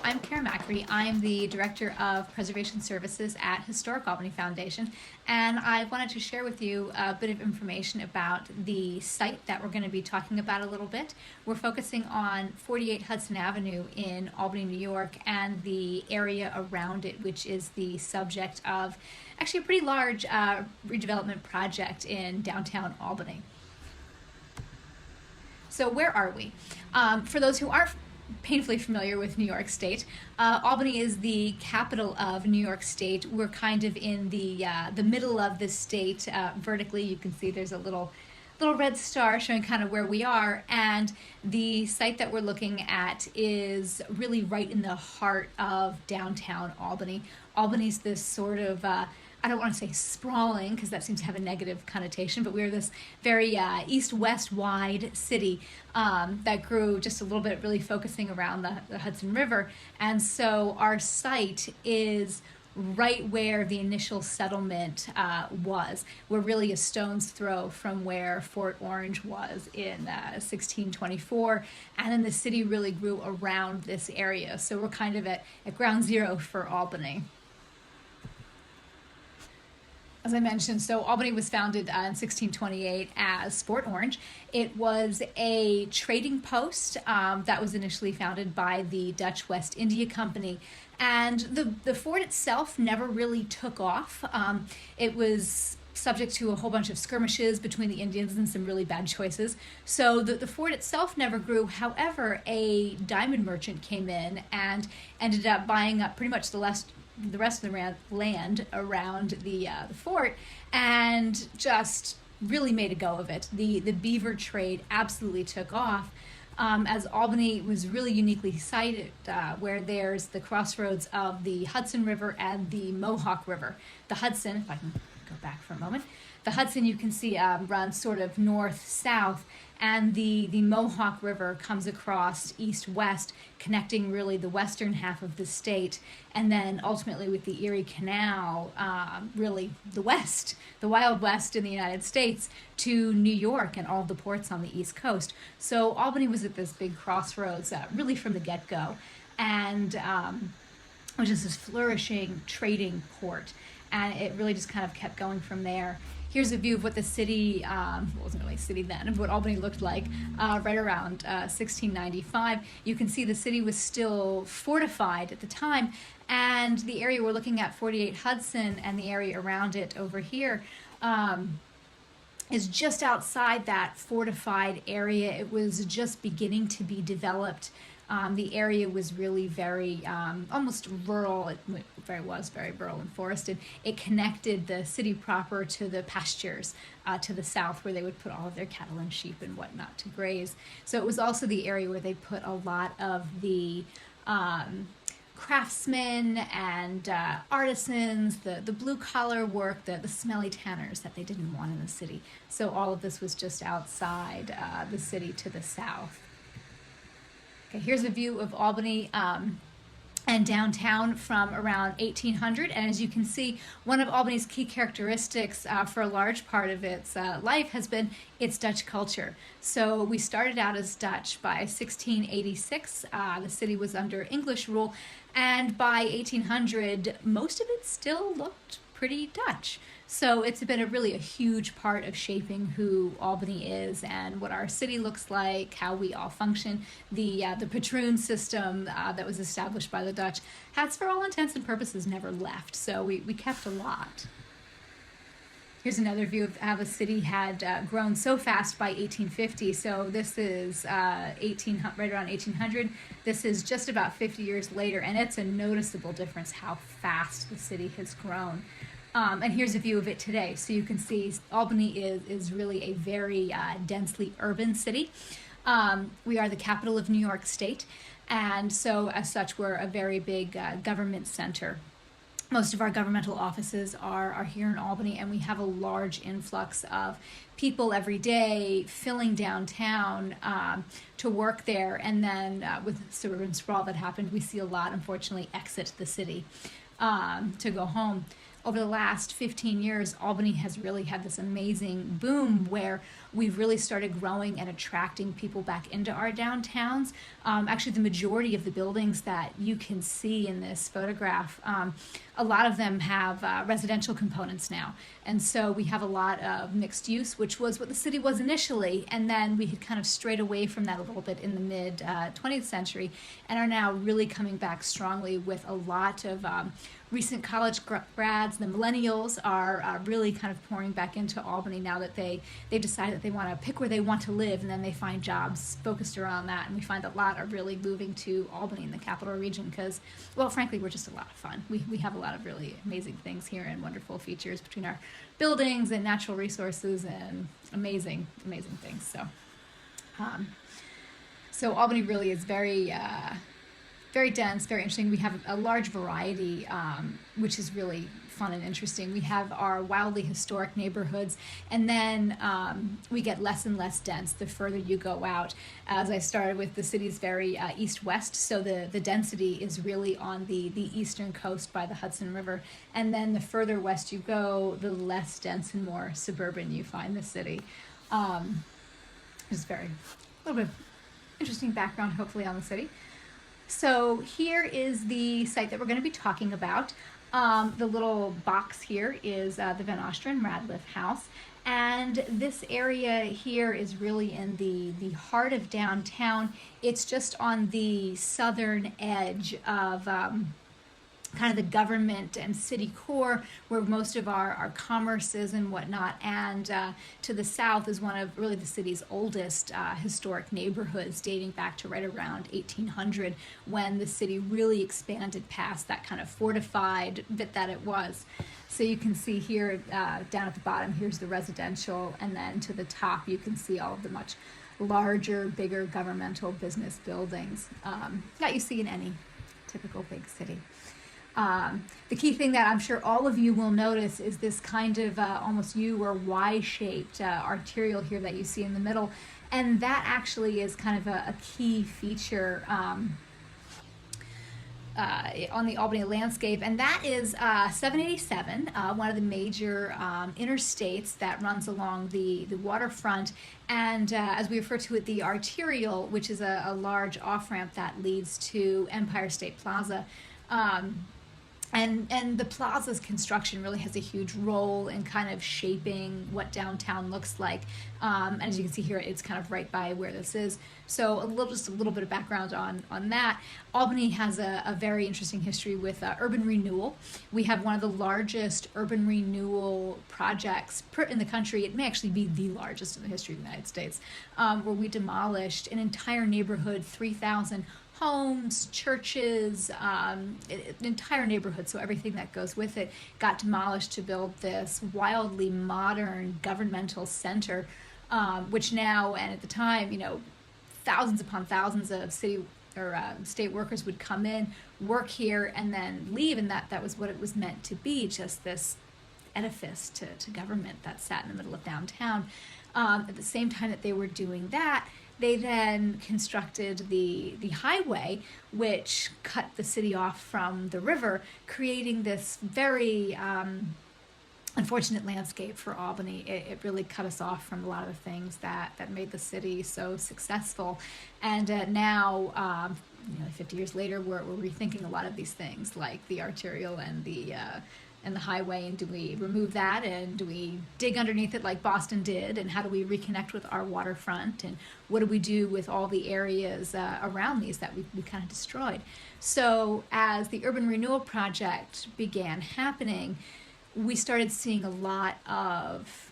I'm Cara Macri. I'm the Director of Preservation Services at Historic Albany Foundation, and I wanted to share with you a bit of information about the site that we're going to be talking about a little bit. We're focusing on 48 Hudson Avenue in Albany, New York, and the area around it, which is the subject of actually a pretty large redevelopment project in downtown Albany. So where are we? For those who aren't painfully familiar with New York State, Albany is the capital of New York State. We're kind of in the middle of the state. Vertically, you can see there's a little red star showing kind of where we are, and the site that we're looking at is really right in the heart of downtown Albany. Albany's this sort of I don't want to say sprawling because that seems to have a negative connotation, but we're this very east-west wide city that grew just a little bit, really focusing around the Hudson River. And so our site is right where the initial settlement was. We're really a stone's throw from where Fort Orange was in 1624, and then the city really grew around this area. So we're kind of at ground zero for Albany. As I mentioned, so Albany was founded in 1628 as Fort Orange. It was a trading post that was initially founded by the Dutch West India Company. And the fort itself never really took off. It was subject to a whole bunch of skirmishes between the Indians and some really bad choices. So the fort itself never grew. However, a diamond merchant came in and ended up buying up pretty much the rest of the land around the fort, and just really made a go of it. The beaver trade absolutely took off, as Albany was really uniquely sited, where there's the crossroads of the Hudson River and the Mohawk River. The Hudson, if I can go back for a moment, the Hudson you can see runs sort of north-south, and the Mohawk River comes across east-west, connecting really the western half of the state, and then ultimately with the Erie Canal, really the west, the Wild West in the United States, to New York and all the ports on the East Coast. So Albany was at this big crossroads really from the get-go, and was just this flourishing trading port, and it really just kind of kept going from there. Here's a view of what the city, it wasn't really a city then, of what Albany looked like right around 1695. You can see the city was still fortified at the time, and the area we're looking at, 48 Hudson, and the area around it over here, is just outside that fortified area. It was just beginning to be developed. The area was really very, almost rural. It was very rural and forested. It connected the city proper to the pastures to the south, where they would put all of their cattle and sheep and whatnot to graze. So it was also the area where they put a lot of the craftsmen and artisans, the blue-collar work, the smelly tanners that they didn't want in the city. So all of this was just outside the city to the south. Okay, here's a view of Albany and downtown from around 1800, and as you can see, one of Albany's key characteristics for a large part of its life has been its Dutch culture. So we started out as Dutch by 1686. The city was under English rule, and by 1800, most of it still looked pretty Dutch. So it's been really a huge part of shaping who Albany is and what our city looks like, how we all function. The patroon system that was established by the Dutch has, for all intents and purposes, never left. So we kept a lot. Here's another view of how the city had grown so fast by 1850. So this is right around 1800. This is just about 50 years later, and it's a noticeable difference how fast the city has grown. And here's a view of it today. So you can see Albany is really a very densely urban city. We are the capital of New York State, and so as such, we're a very big government center. Most of our governmental offices are here in Albany, and we have a large influx of people every day filling downtown to work there. And then with suburban sprawl that happened, we see a lot, unfortunately, exit the city to go home. over the last 15 years, Albany has really had this amazing boom where we've really started growing and attracting people back into our downtowns. Actually, the majority of the buildings that you can see in this photograph, a lot of them have residential components now. And so we have a lot of mixed use, which was what the city was initially. And then we had kind of strayed away from that a little bit in the mid 20th century and are now really coming back strongly with a lot of recent college grads. The millennials are really kind of pouring back into Albany now that they decide that they want to pick where they want to live, and then they find jobs focused around that. And we find a lot are really moving to Albany in the capital region because, well, frankly, we're just a lot of fun. We have a lot of really amazing things here and wonderful features between our buildings and natural resources and amazing things. So Albany really is very dense, very interesting. We have a large variety, which is really fun and interesting. We have our wildly historic neighborhoods, and then we get less and less dense the further you go out. As I started with, the city's very east-west, so the density is really on the eastern coast by the Hudson River. And then the further west you go, the less dense and more suburban you find the city. It's a little bit interesting background, hopefully, on the city. So here is the site that we're going to be talking about. The little box here is the Van Ostrin Radliff House. And this area here is really in the heart of downtown. It's just on the southern edge of kind of the government and city core where most of our commerce is and whatnot. And to the south is one of really the city's oldest historic neighborhoods, dating back to right around 1800 when the city really expanded past that kind of fortified bit that it was. So you can see here down at the bottom, here's the residential, and then to the top you can see all of the much larger, bigger governmental business buildings that you see in any typical big city. The key thing that I'm sure all of you will notice is this kind of almost U or Y-shaped arterial here that you see in the middle. And that actually is kind of a key feature on the Albany landscape. And that is 787, one of the major interstates that runs along the waterfront. And as we refer to it, the arterial, which is a large off-ramp that leads to Empire State Plaza. And the plaza's construction really has a huge role in kind of shaping what downtown looks like. And as you can see here, it's kind of right by where this is. So just a little bit of background on that. Albany has a very interesting history with urban renewal. We have one of the largest urban renewal projects in the country. It may actually be the largest in the history of the United States, where we demolished an entire neighborhood, 3,000 homes, churches, an entire neighborhood, so everything that goes with it got demolished to build this wildly modern governmental center, which now and at the time, thousands upon thousands of city or state workers would come in, work here, and then leave, and that was what it was meant to be, just this edifice to government that sat in the middle of downtown. At the same time that they were doing that, they then constructed the highway, which cut the city off from the river, creating this very unfortunate landscape for Albany. It really cut us off from a lot of the things that made the city so successful. And now, 50 years later, we're rethinking a lot of these things, like the arterial and the highway, and do we remove that, and do we dig underneath it like Boston did, and how do we reconnect with our waterfront, and what do we do with all the areas around these that we kind of destroyed. So as the urban renewal project began happening, we started seeing a lot of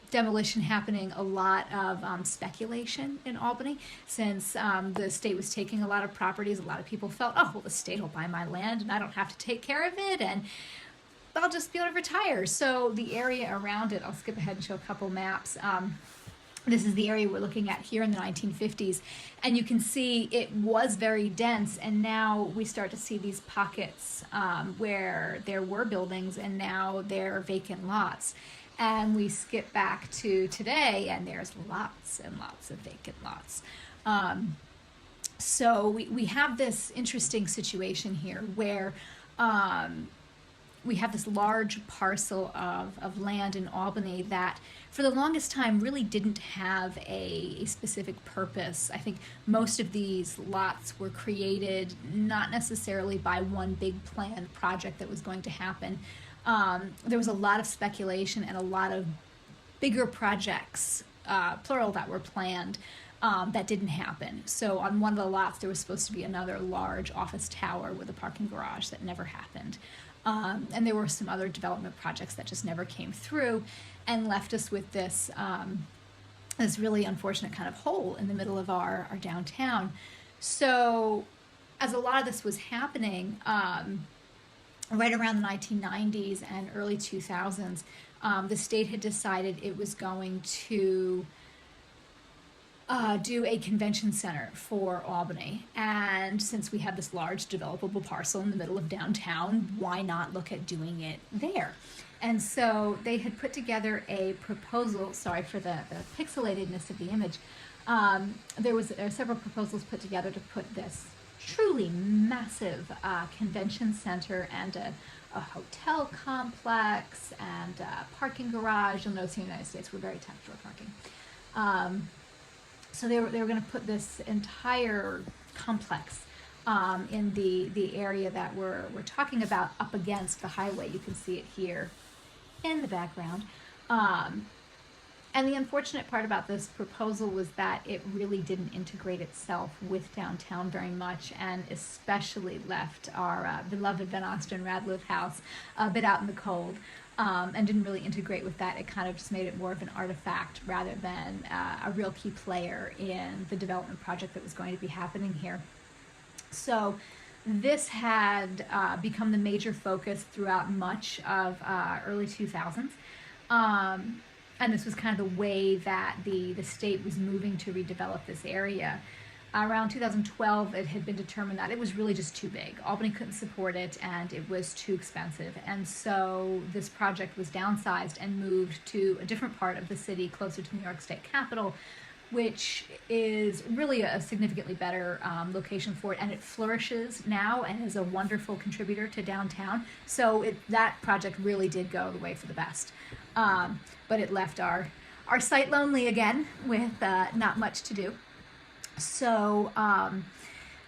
demolition happening, a lot of speculation in Albany, since the state was taking a lot of properties. A lot of people felt, oh, well, the state will buy my land and I don't have to take care of it, and I'll just be able to retire. So the area around it, I'll skip ahead and show a couple maps. This is the area we're looking at here in the 1950s. And you can see it was very dense, and now we start to see these pockets where there were buildings and now they're vacant lots. And we skip back to today, and there's lots and lots of vacant lots. So we have this interesting situation here where we have this large parcel of land in Albany that for the longest time really didn't have a specific purpose. I think most of these lots were created not necessarily by one big planned project that was going to happen. There was a lot of speculation and a lot of bigger projects, plural, that were planned that didn't happen. So on one of the lots, there was supposed to be another large office tower with a parking garage that never happened. And there were some other development projects that just never came through and left us with this this really unfortunate kind of hole in the middle of our downtown. So as a lot of this was happening, right around the 1990s and early 2000s, the state had decided it was going to do a convention center for Albany. And since we have this large developable parcel in the middle of downtown, why not look at doing it there? And so they had put together a proposal, sorry for the pixelatedness of the image. There are several proposals put together to put this truly massive convention center and a hotel complex and a parking garage. You'll notice in the United States we're very tapped for parking. So they were going to put this entire complex in the area that we're talking about, up against the highway. You can see it here in the background. And the unfortunate part about this proposal was that it really didn't integrate itself with downtown very much, and especially left our beloved Van Osten Radliff house a bit out in the cold, and didn't really integrate with that. It kind of just made it more of an artifact rather than a real key player in the development project that was going to be happening here. So this had become the major focus throughout much of early 2000s. And this was kind of the way that the state was moving to redevelop this area. Around 2012, it had been determined that it was really just too big. Albany couldn't support it, and it was too expensive. And so this project was downsized and moved to a different part of the city, closer to New York State Capitol, which is really a significantly better location for it. And it flourishes now and is a wonderful contributor to downtown. So that project really did go the way for the best. But it left our site lonely again with not much to do. So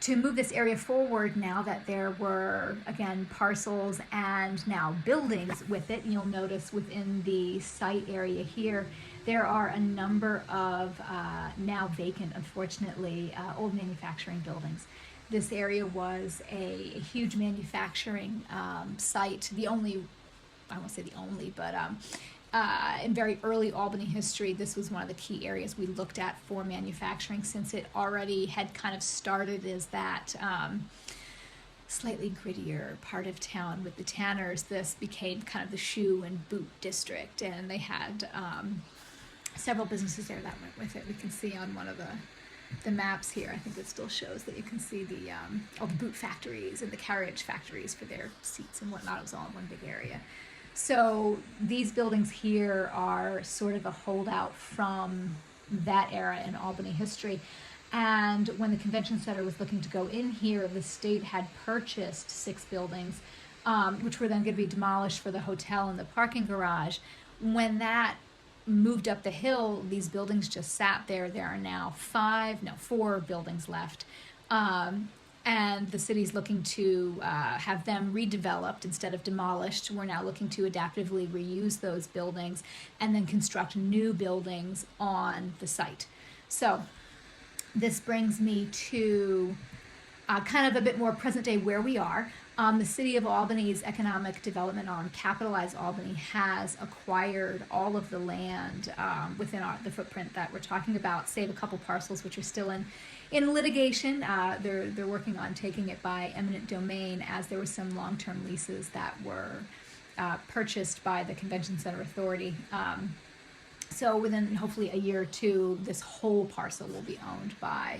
to move this area forward, now that there were, again, parcels and now buildings with it, you'll notice within the site area here, there are a number of now vacant, unfortunately, old manufacturing buildings. This area was a huge manufacturing site, the only, I won't say the only, but in very early Albany history, this was one of the key areas we looked at for manufacturing, since it already had kind of started as that slightly grittier part of town with the tanners. This became kind of the shoe and boot district, and they had several businesses there that went with it. We can see on one of the maps here, I think it still shows that you can see all the boot factories and the carriage factories for their seats and whatnot. It was all in one big area. So these buildings here are sort of a holdout from that era in Albany history. And when the convention center was looking to go in here, the state had purchased 6 buildings, which were then going to be demolished for the hotel and the parking garage. When that moved up the hill, these buildings just sat there. There are now 4 buildings left. And the city's looking to have them redeveloped instead of demolished. We're now looking to adaptively reuse those buildings and then construct new buildings on the site. So this brings me to kind of a bit more present day where we are. The City of Albany's economic development arm, Capitalize Albany, has acquired all of the land within the footprint that we're talking about, save a couple parcels which are still in litigation. They're working on taking it by eminent domain, as there were some long-term leases that were purchased by the Convention Center Authority. So within hopefully a year or two, this whole parcel will be owned by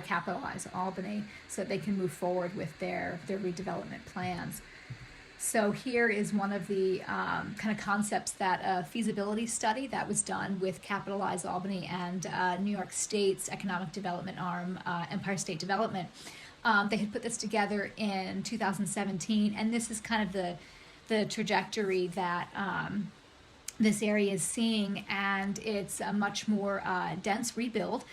Capitalize Albany, so they can move forward with their redevelopment plans. So here is one of the kind of concepts that a feasibility study that was done with Capitalize Albany and New York State's economic development arm, Empire State Development. They had put this together in 2017, and this is kind of the the trajectory that this area is seeing, and it's a much more dense rebuild,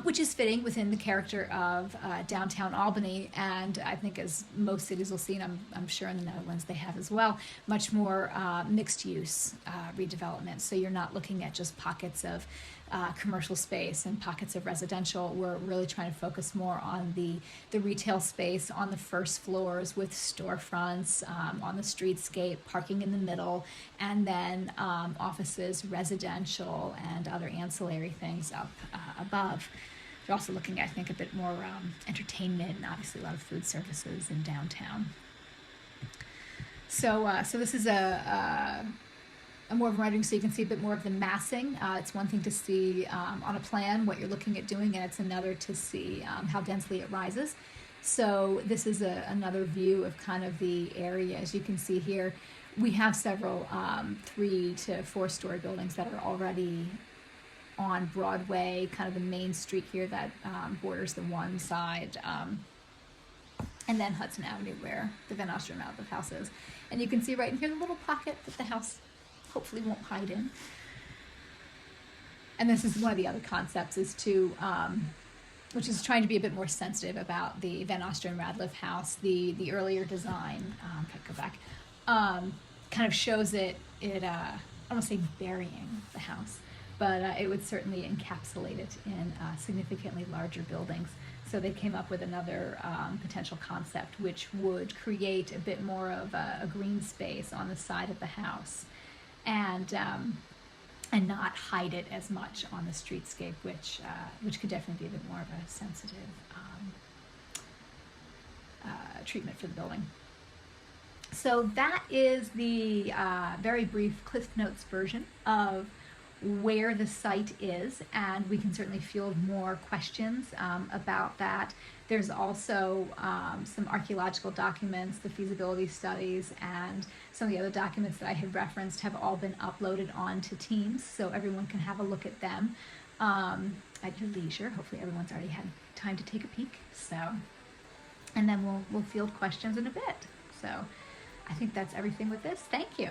which is fitting within the character of downtown Albany. And I think, as most cities will see, and I'm sure in the Netherlands they have as well, much more mixed use redevelopment. So you're not looking at just pockets of commercial space and pockets of residential. We're really trying to focus more on the retail space on the first floors, with storefronts on the streetscape, parking in the middle, and then offices, residential, and other ancillary things up above. You're also looking at, I think, a bit more entertainment, and obviously a lot of food services in downtown. So this is a more of a rendering, so you can see a bit more of the massing. It's one thing to see on a plan what you're looking at doing, and it's another to see how densely it rises. So this is another view of kind of the area. As you can see here, we have several 3 to 4 story buildings that are already on Broadway, kind of the main street here that borders the one side, and then Hudson Avenue, where the Van Ostrander Radliff house is. And you can see right in here the little pocket that the house hopefully won't hide in. And this is one of the other concepts, is to which is trying to be a bit more sensitive about the Van Ostrander Radliff house. The earlier design, go back, kind of shows it I don't want to say burying the house, but it would certainly encapsulate it in significantly larger buildings. So they came up with another potential concept, which would create a bit more of a green space on the side of the house, and not hide it as much on the streetscape, which could definitely be a bit more of a sensitive treatment for the building. So that is the very brief Cliff Notes version of where the site is, and we can certainly field more questions about that. There's also some archaeological documents, the feasibility studies, and some of the other documents that I had referenced have all been uploaded onto Teams, so everyone can have a look at them at your leisure. Hopefully everyone's already had time to take a peek. So, and then we'll field questions in a bit. So I think that's everything with this. Thank you.